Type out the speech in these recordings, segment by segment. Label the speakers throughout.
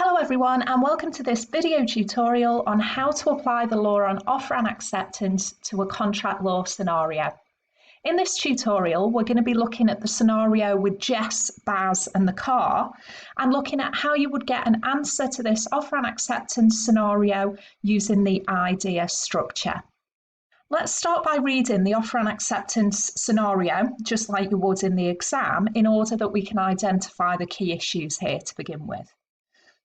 Speaker 1: Hello everyone and welcome to this video tutorial on how to apply the law on offer and acceptance to a contract law scenario. In this tutorial we're going to be looking at the scenario with Jess, Baz and the car and looking at how you would get an answer to this offer and acceptance scenario using the IDEA structure. Let's start by reading the offer and acceptance scenario just like you would in the exam in order that we can identify the key issues here to begin with.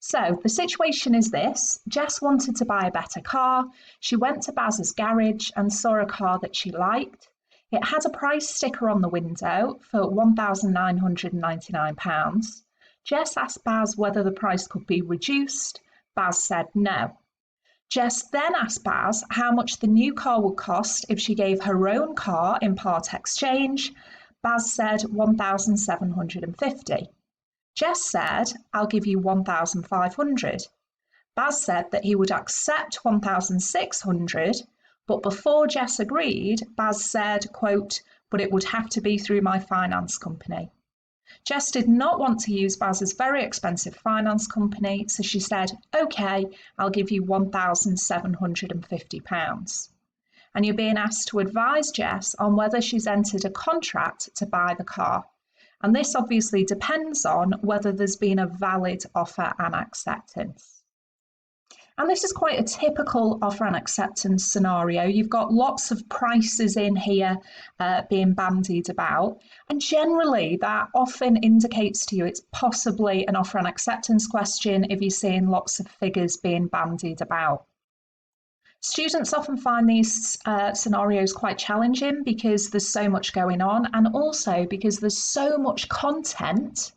Speaker 1: So the situation is this: Jess wanted to buy a better car. She went to Baz's garage and saw a car that she liked. It had a price sticker on the window for £1,999. Jess asked Baz whether the price could be reduced. Baz said no. Jess then asked Baz how much the new car would cost if she gave her own car in part exchange. Baz said £1,750. Jess said, "I'll give you 1,500. Baz said that he would accept 1,600, but before Jess agreed, Baz said, quote, "but it would have to be through my finance company." Jess did not want to use Baz's very expensive finance company, so she said, "Okay, I'll give you £1,750. And you're being asked to advise Jess on whether she's entered a contract to buy the car. And this obviously depends on whether there's been a valid offer and acceptance. And this is quite a typical offer and acceptance scenario. You've got lots of prices in here being bandied about. And generally that often indicates to you it's possibly an offer and acceptance question if you're seeing lots of figures being bandied about. Students often find these scenarios quite challenging because there's so much going on and also because there's so much content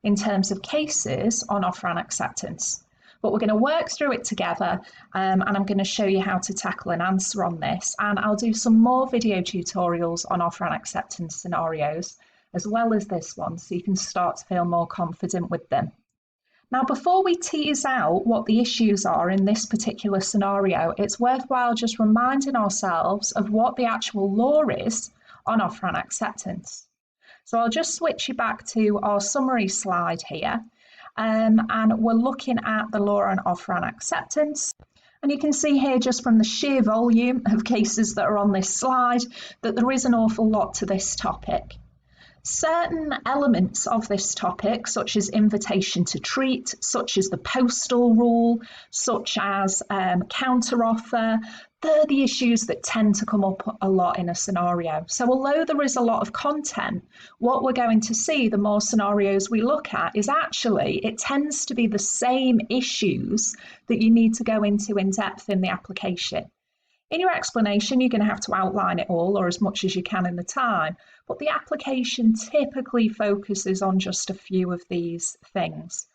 Speaker 1: in terms of cases on offer and acceptance. But we're going to work through it together and I'm going to show you how to tackle an answer on this, and I'll do some more video tutorials on offer and acceptance scenarios as well as this one so you can start to feel more confident with them. Now, before we tease out what the issues are in this particular scenario, it's worthwhile just reminding ourselves of what the actual law is on offer and acceptance. So I'll just switch you back to our summary slide here, and we're looking at the law on offer and acceptance. And you can see here just from the sheer volume of cases that are on this slide that there is an awful lot to this topic. Certain elements of this topic, such as invitation to treat, such as the postal rule, such as counteroffer, they're the issues that tend to come up a lot in a scenario. So although there is a lot of content, what we're going to see the more scenarios we look at is actually it tends to be the same issues that you need to go into in depth in the application. In your explanation, you're going to have to outline it all or as much as you can in the time, but the application typically focuses on just a few of these things.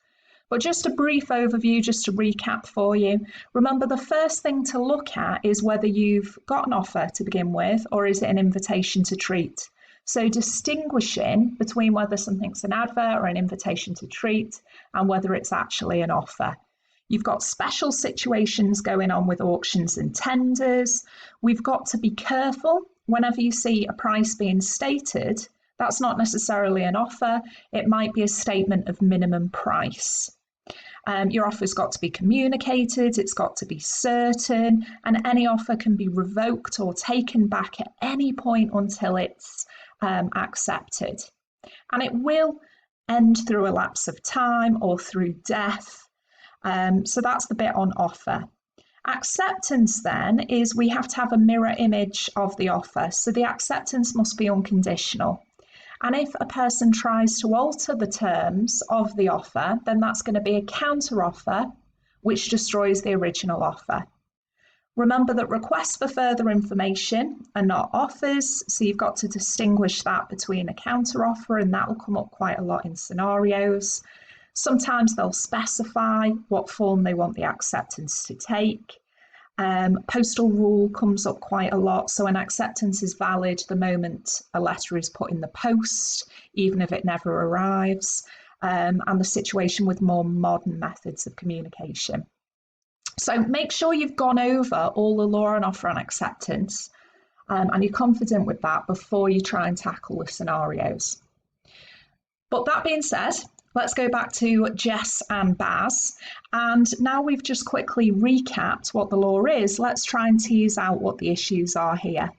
Speaker 1: But just a brief overview, just to recap for you. Remember, the first thing to look at is whether you've got an offer to begin with or is it an invitation to treat. So distinguishing between whether something's an advert or an invitation to treat and whether it's actually an offer. You've got special situations going on with auctions and tenders. We've got to be careful whenever you see a price being stated. That's not necessarily an offer. It might be a statement of minimum price. Your offer's got to be communicated, it's got to be certain, and any offer can be revoked or taken back at any point until it's accepted. And it will end through a lapse of time or through death. So that's the bit on offer. Acceptance then is we have to have a mirror image of the offer. So the acceptance must be unconditional. And if a person tries to alter the terms of the offer, then that's going to be a counter offer, which destroys the original offer. Remember that requests for further information are not offers. So you've got to distinguish that between a counter offer, and that will come up quite a lot in scenarios. Sometimes they'll specify what form they want the acceptance to take. Postal rule comes up quite a lot. So an acceptance is valid the moment a letter is put in the post, even if it never arrives. And the situation with more modern methods of communication. So make sure you've gone over all the law on offer and acceptance and you're confident with that before you try and tackle the scenarios. But that being said, let's go back to Jess and Baz. And now we've just quickly recapped what the law is, let's try and tease out what the issues are here.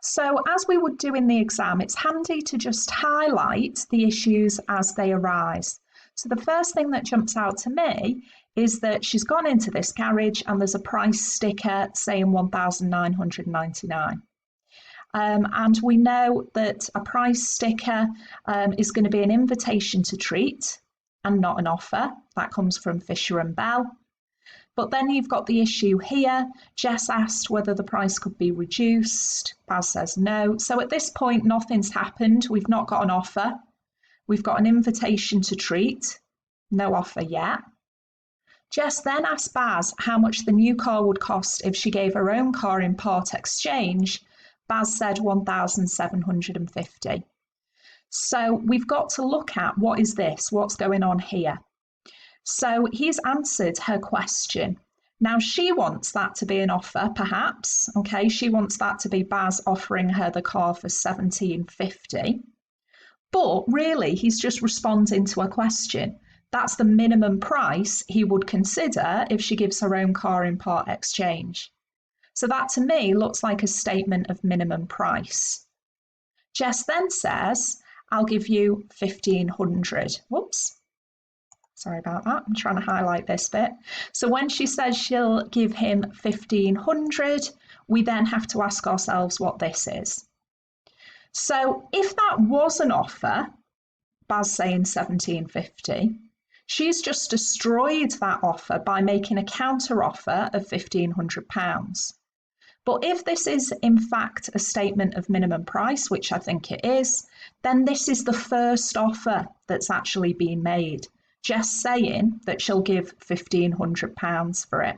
Speaker 1: So as we would do in the exam, it's handy to just highlight the issues as they arise. So the first thing that jumps out to me is that she's gone into this garage and there's a price sticker saying $1,999. And we know that a price sticker is going to be an invitation to treat and not an offer. That comes from Fisher and Bell. But then you've got the issue here. Jess asked whether the price could be reduced. Baz says no. So at this point, nothing's happened. We've not got an offer. We've got an invitation to treat. No offer yet. Jess then asked Baz how much the new car would cost if she gave her own car in part exchange. Baz said $1,750. So we've got to look at what is this, what's going on here. So he's answered her question. Now she wants that to be an offer, perhaps. Okay, she wants that to be Baz offering her the car for $1,750. But really, he's just responding to a question. That's the minimum price he would consider if she gives her own car in part exchange. So that to me looks like a statement of minimum price. Jess then says, I'll give you $1,500. Whoops. Sorry about that. I'm trying to highlight this bit. So when she says she'll give him $1,500, we then have to ask ourselves what this is. So if that was an offer, Baz saying $1,750, she's just destroyed that offer by making a counter offer of £1,500. But if this is in fact a statement of minimum price, which I think it is, then this is the first offer that's actually been made. Jess saying that she'll give £1,500 for it.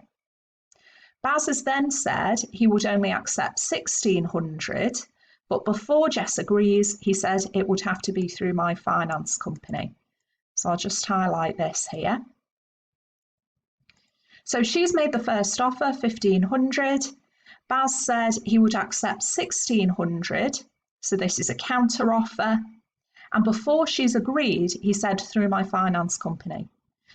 Speaker 1: Baz has then said he would only accept $1,600, but before Jess agrees, he said it would have to be through my finance company. So I'll just highlight this here. So she's made the first offer, $1,500. Baz said he would accept $1,600. So this is a counter offer. And before she's agreed, he said through my finance company.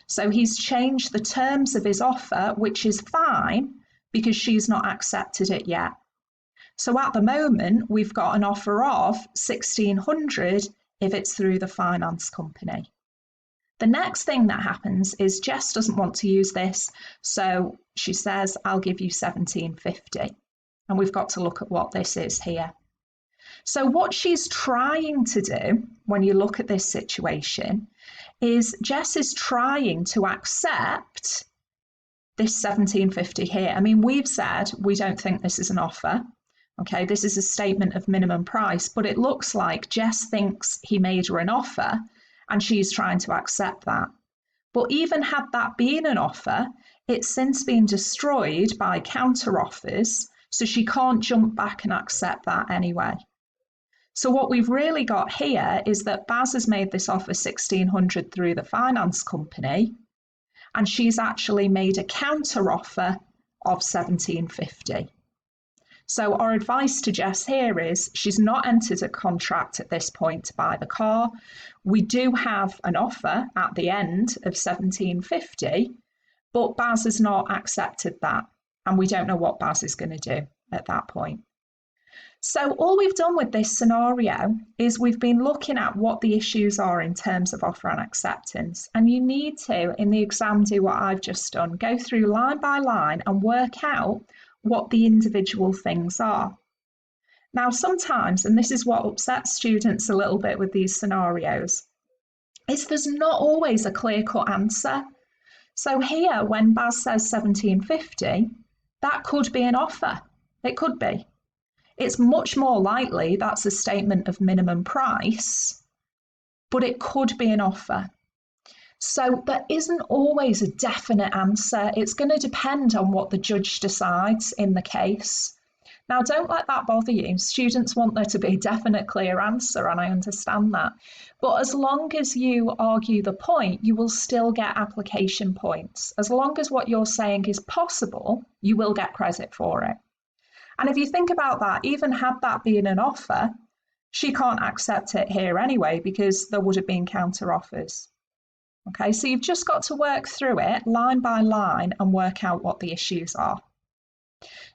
Speaker 1: So he's changed the terms of his offer, which is fine because she's not accepted it yet. So at the moment, we've got an offer of $1,600 if it's through the finance company. The next thing that happens is Jess doesn't want to use this, so she says, I'll give you $1,750. And we've got to look at what this is here. So what she's trying to do when you look at this situation is Jess is trying to accept this $1,750 here. I mean, we've said we don't think this is an offer. Okay, this is a statement of minimum price, but it looks like Jess thinks he made her an offer and she's trying to accept that. But even had that been an offer, it's since been destroyed by counter offers, so she can't jump back and accept that anyway. So what we've really got here is that Baz has made this offer $1,600 through the finance company, and she's actually made a counter offer of $1,750. So our advice to Jess here is she's not entered a contract at this point to buy the car. We do have an offer at the end of $1,750, but Baz has not accepted that, and we don't know what Baz is going to do at that point. So all we've done with this scenario is we've been looking at what the issues are in terms of offer and acceptance. And you need to, in the exam, do what I've just done, go through line by line and work out what the individual things are. Now, sometimes, and this is what upsets students a little bit with these scenarios, is there's not always a clear-cut answer. So here, when Baz says $1,750, that could be an offer. It could be. It's much more likely that's a statement of minimum price, but it could be an offer. So there isn't always a definite answer. It's going to depend on what the judge decides in the case. Now, don't let that bother you. Students want there to be a definite, clear answer, and I understand that. But as long as you argue the point, you will still get application points. As long as what you're saying is possible, you will get credit for it. And if you think about that, even had that been an offer, she can't accept it here anyway because there would have been counter offers. Okay, so you've just got to work through it line by line and work out what the issues are.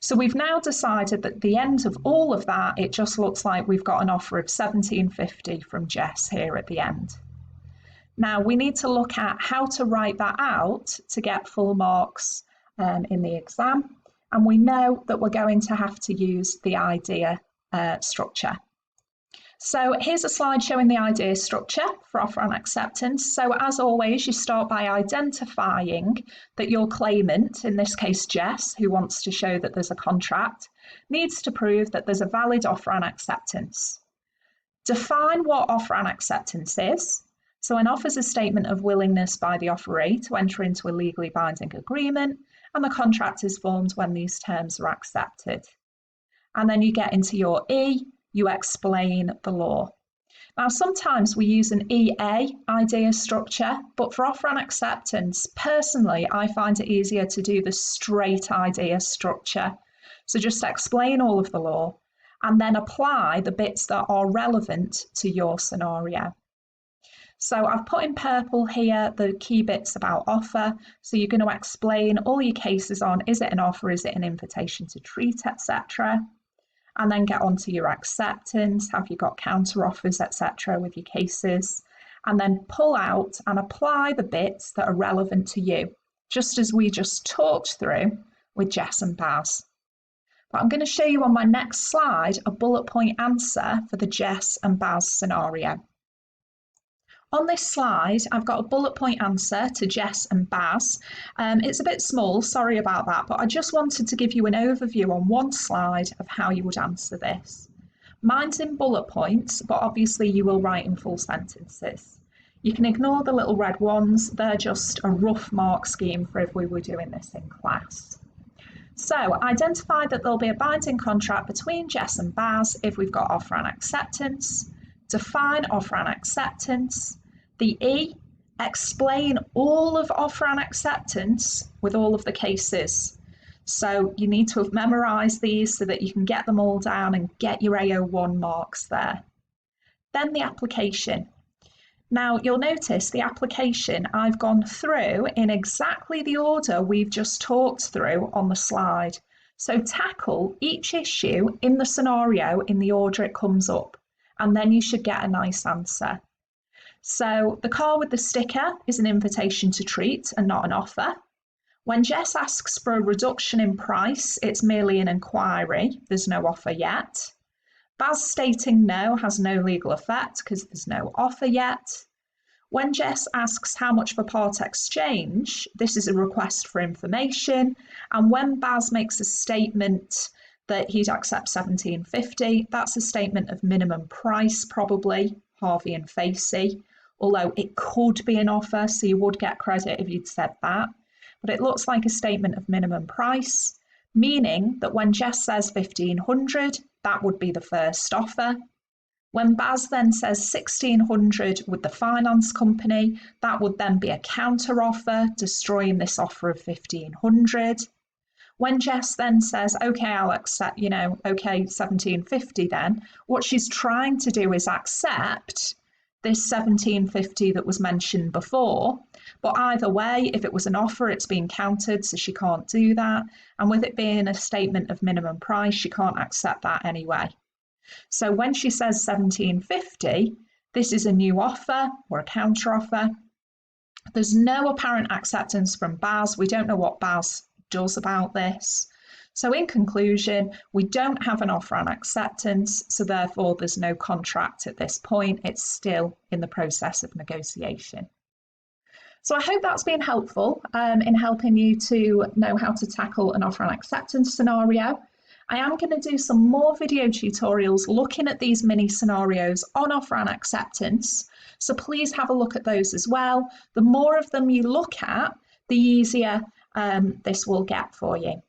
Speaker 1: So we've now decided that at the end of all of that, it just looks like we've got an offer of £17.50 from Jess here at the end. Now we need to look at how to write that out to get full marks in the exam. And we know that we're going to have to use the IDEA structure. So here's a slide showing the IDEA structure for offer and acceptance. So as always, you start by identifying that your claimant, in this case Jess, who wants to show that there's a contract, needs to prove that there's a valid offer and acceptance. Define what offer and acceptance is. So an offer is a statement of willingness by the offeree to enter into a legally binding agreement, and the contract is formed when these terms are accepted. And then you get into your E, you explain the law. Now, sometimes we use an EA IDEA structure, but for offer and acceptance, personally, I find it easier to do the straight IDEA structure. So just explain all of the law and then apply the bits that are relevant to your scenario. So I've put in purple here the key bits about offer. So you're going to explain all your cases on, is it an offer, is it an invitation to treat, etc. And then get onto your acceptance, have you got counter offers, etc. with your cases, and then pull out and apply the bits that are relevant to you, just as we just talked through with Jess and Baz. But I'm going to show you on my next slide a bullet point answer for the Jess and Baz scenario. On this slide, I've got a bullet point answer to Jess and Baz. It's a bit small, sorry about that, but I just wanted to give you an overview on one slide of how you would answer this. Mine's in bullet points, but obviously you will write in full sentences. You can ignore the little red ones, they're just a rough mark scheme for if we were doing this in class. So identify that there'll be a binding contract between Jess and Baz if we've got offer and acceptance. Define offer and acceptance. The E, explain all of offer and acceptance with all of the cases. So you need to have memorised these so that you can get them all down and get your AO1 marks there. Then the application. Now you'll notice the application I've gone through in exactly the order we've just talked through on the slide. So tackle each issue in the scenario in the order it comes up, and then you should get a nice answer. So the car with the sticker is an invitation to treat and not an offer. When Jess asks for a reduction in price, it's merely an inquiry. There's no offer yet. Baz stating no has no legal effect because there's no offer yet. When Jess asks how much for part exchange, this is a request for information. And when Baz makes a statement that he'd accept £17.50, that's a statement of minimum price, probably, Harvey and Facey, although it could be an offer, so you would get credit if you'd said that. But it looks like a statement of minimum price, meaning that when Jess says £1,500, that would be the first offer. When Baz then says £1,600 with the finance company, that would then be a counter offer, destroying this offer of £1,500. When Jess then says, okay, I'll accept, okay, £1,750 then, what she's trying to do is accept this £1,750 that was mentioned before. But either way, if it was an offer, it's being countered, so she can't do that. And with it being a statement of minimum price, she can't accept that anyway. So when she says £1,750, this is a new offer or a counter offer. There's no apparent acceptance from Baz. We don't know what Baz does about this. So in conclusion, we don't have an offer and acceptance, so therefore there's no contract at this point. It's still in the process of negotiation. So I hope that's been helpful in helping you to know how to tackle an offer and acceptance scenario. I am going to do some more video tutorials looking at these mini scenarios on offer and acceptance, so please have a look at those as well. The more of them you look at, the easier this will get for you.